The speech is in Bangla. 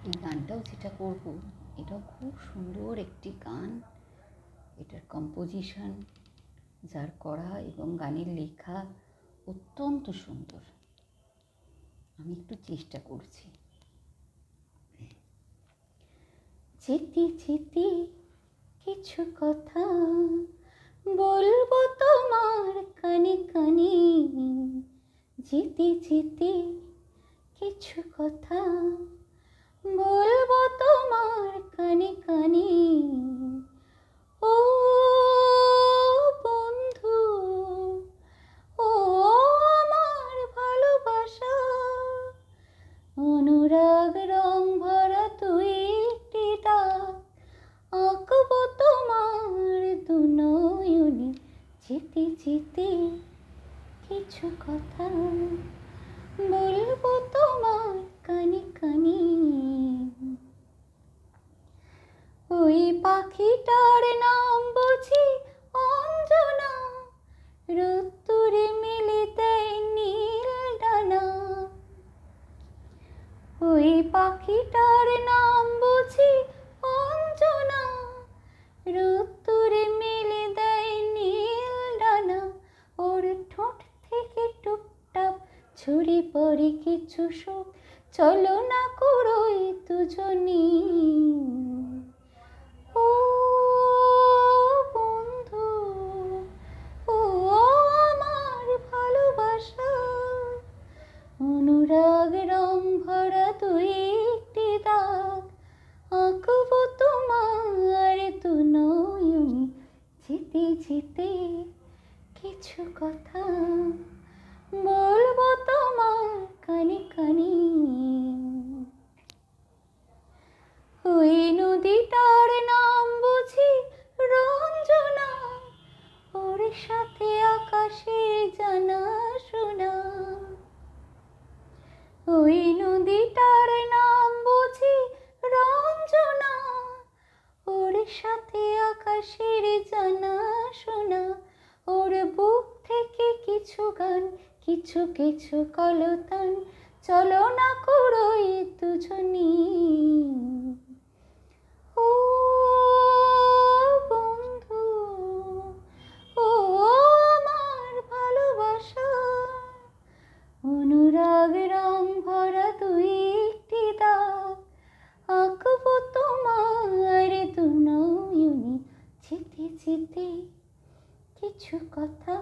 এই গানটাও যেটা করব, এটাও খুব সুন্দর একটি গান। এটার কম্পোজিশন, যার করা এবং গানের লেখা অত্যন্ত সুন্দর। আমি একটু চেষ্টা করছি। যেতে যেতে কিছু কথা বলবো তোমার কানে কানে, যেতে যেতে কিছু কথা বলবো তোমার কানে কানে। ও বন্ধু, ও আমার ভালোবাসা, অনুরাগ রং ভরা তুই একটি দাগ, আঁকবো তোমার দু নয়নে। যেতে যেতে কিছু কথা বলবো তোমার কানে কানে। ওই পাখিটার নাম বুঝি অঞ্জনা, রোদ্দুরে মেলে দেয় নীল ডানা। ওই পাখিটার নাম বুঝি অঞ্জনা, রোদ্দুরে মেলে দেয় নীল ডানা। ওর ঠোঁট থেকে টুপটাপ ঝরে পড়ে কিছু সুখ, চলো না করোই দুজনে। ও বন্ধু, ও আমার ভালোবাসা, অনুরাগ রং ভরা তুই একটি দাগ, আঁকবো তোমার দু নয়নে। যেতে যেতে কিছু কথা বলবো তোমার কানে কানে। ওই নদীটার নাম বুঝি রঞ্জনা, ওর সাথে আকাশে জানা শোনা। ওই নদীটার নাম বুঝি রঞ্জনা, ওর সাথে আকাশের জানা শোনা। ওর বুক থেকে কিছু গান, কিছু কিছু কলতান, চলো না করোই দুজনে। ও বন্ধু, ও আমার ভালোবাসা, অনুরাগ রং ভরা তুই একটি দাগ, আঁকবো তোমার দু নয়নে। যেতে যেতে কিছু কথা